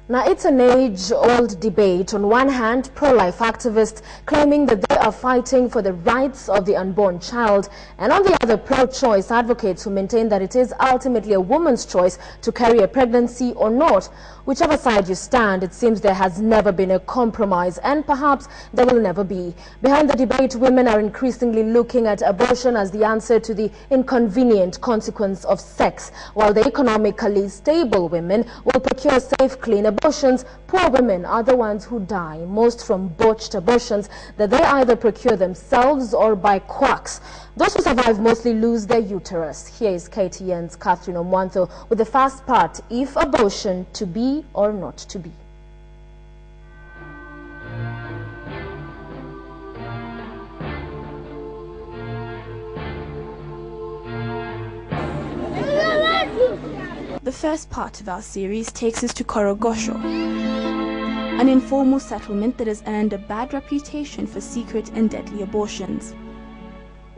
Now, it's an age-old debate. On one hand, pro-life activists claiming that they are fighting for the rights of the unborn child, and on the other, pro-choice advocates who maintain that it is ultimately a woman's choice to carry a pregnancy or not. Whichever side you stand, it seems there has never been a compromise, and perhaps there will never be. Behind the debate, women are increasingly looking at abortion as the answer to the inconvenient consequence of sex, while the economically stable women will procure safe, clean abortions. Poor women are the ones who die, most from botched abortions that they either procure themselves or by quacks. Those who survive mostly lose their uterus. Here is KTN's Catherine Omwanto with the first part: if abortion to be or not to be. The first part of our series takes us to Korogosho, an informal settlement that has earned a bad reputation for secret and deadly abortions.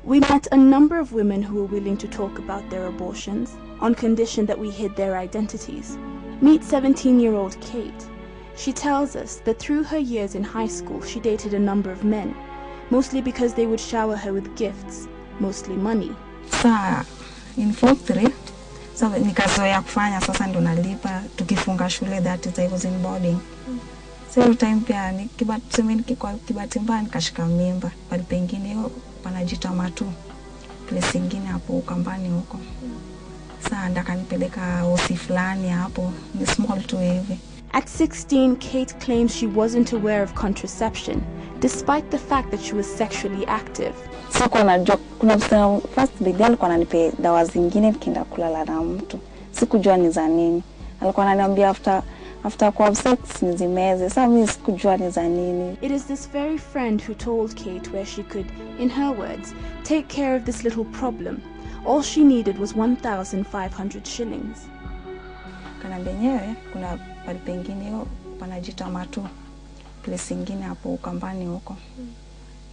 We met a number of women who were willing to talk about their abortions on condition that we hid their identities. Meet 17-year-old Kate. She tells us that through her years in high school she dated a number of men, mostly because they would shower her with gifts, mostly money. In form 3, so nikazoea kufanya sasa ndo nalipa tukifunga shule, that is I was in boarding. So time pia kibati mbaya nikashika mimba bali pengine hiyo panajita matu place ingine hapo ukambani huko. Sasa ndakanipeleka hosi fulani hapo ni small tu hivi. At 16, Kate claims she wasn't aware of contraception, despite the fact that she was sexually active. So kuna first baby alikuwa ananipa dawa zingine nikienda kulala na mtu. Sikujua ni za nini. Alikuwa ananiambia after kwa sex nizimeze. Sasa mimi sikujua ni za nini. It is this very friend who told Kate where she could, in her words, take care of this little problem. All she needed was 1,500 shillings. Kanambia nyewe kuna pale pengine hiyo panajita matu place ingine hapo ukambani huko.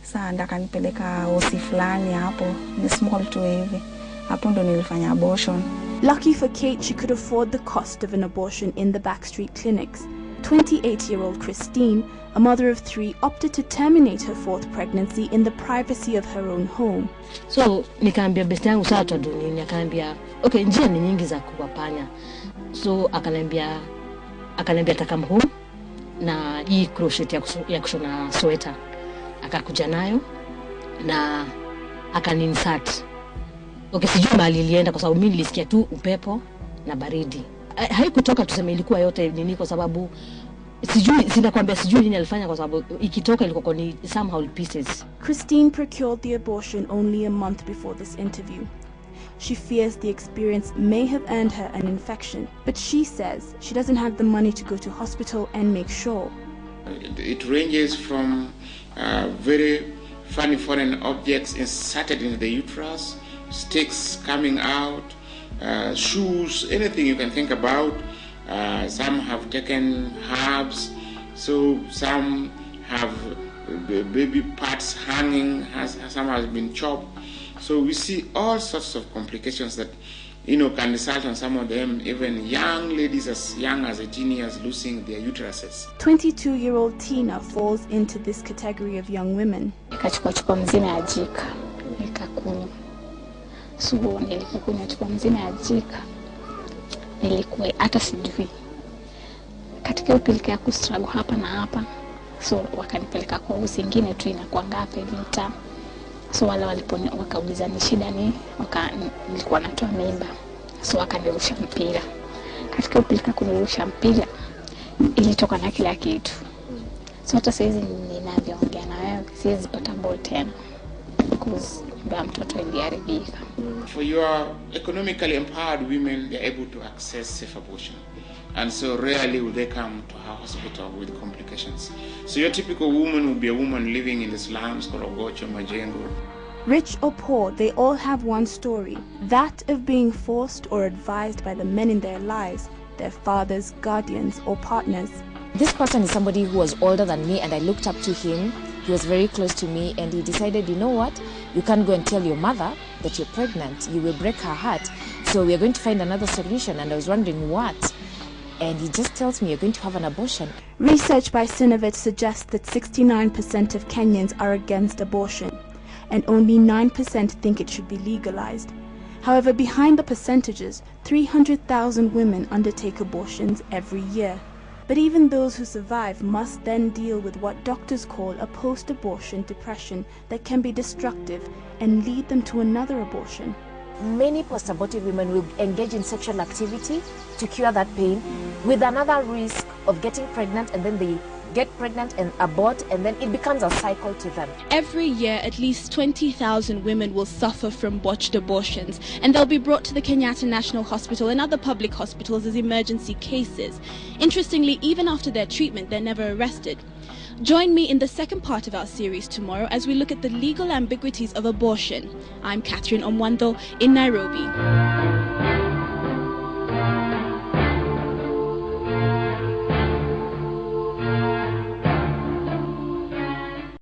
Sasa ndakanipeleka hosi fulani hapo ni small tu hivi. Hapo ndo nilifanya abortion. Lucky for Kate, she could afford the cost of an abortion in the backstreet clinics. 28-year-old Christine, a mother of 3, opted to terminate her 4th pregnancy in the privacy of her own home. So nikaambia best yangu sawa tu nini, akaambia okay, njia ni nyingi za kuwapanya. So akaniambia takamhu na hii crochet ya kushona sweater. Akakuja nayo na akaninsert. Okay, sijui mahali ilienda kwa sababu mimi nilisikia tu upepo na baridi. Haikutoka tuseme ilikuwa yote nini kwa sababu sijui nini alifanya kwa sababu ikitoka ilikuwa ni somehow pieces. Christine procured the abortion only a month before this interview. She fears the experience may have earned her an infection, but she says she doesn't have the money to go to hospital and make sure. It ranges from very funny foreign objects inserted in the uterus, sticks coming out, shoes, anything you can think about. Some have taken herbs, so some have baby parts hanging, some has been chopped. So we see all sorts of complications that can result on some of them, even young ladies as young as 18 years losing their uteruses. 22-year-old Tina falls into this category of young women. Nikachukua chupa mzima ya jika nikakunywa. So nilipokunywa chupa mzima ya jika nilikuwa hata sijui. Katika upilika ya kustruggle hapa na hapa, so wakanipeleka kwa hosi ingine tu inakuwa ngapi hivi mtaa. So wale wakauliza ni shida ni nilikuwa natoa mimba. So wakanirusha mpira. Katika upilika kunirusha mpira ilitoka na kila kitu. So hata saizi ninavyoongea na wewe siwezi pata ball tena because mtoto iliharibika. For your economically empowered women, they are able to access safe abortion. And so rarely will they come to our hospital with complications. So your typical woman will be a woman living in the slums, Korogocho, Majengo. Rich or poor, they all have one story, that of being forced or advised by the men in their lives, their fathers, guardians, or partners. This person is somebody who was older than me and I looked up to him. He was very close to me and he decided, you know what, you can't go and tell your mother that you're pregnant. You will break her heart. So we are going to find another solution. And I was wondering what. and he just tells me, you're going to have an abortion. Research by Synovet suggests that 69% of Kenyans are against abortion, and only 9% think it should be legalized. However, behind the percentages, 300,000 women undertake abortions every year. But even those who survive must then deal with what doctors call a post-abortion depression that can be destructive and lead them to another abortion. Many post-abortive women will engage in sexual activity to cure that pain, with another risk of getting pregnant, and then they get pregnant and abort, and then it becomes a cycle to them. Every year, at least 20,000 women will suffer from botched abortions, and they'll be brought to the Kenyatta National Hospital and other public hospitals as emergency cases. Interestingly, even after their treatment, they're never arrested. Join me in the second part of our series tomorrow as we look at the legal ambiguities of abortion. I'm Catherine Omwando in Nairobi.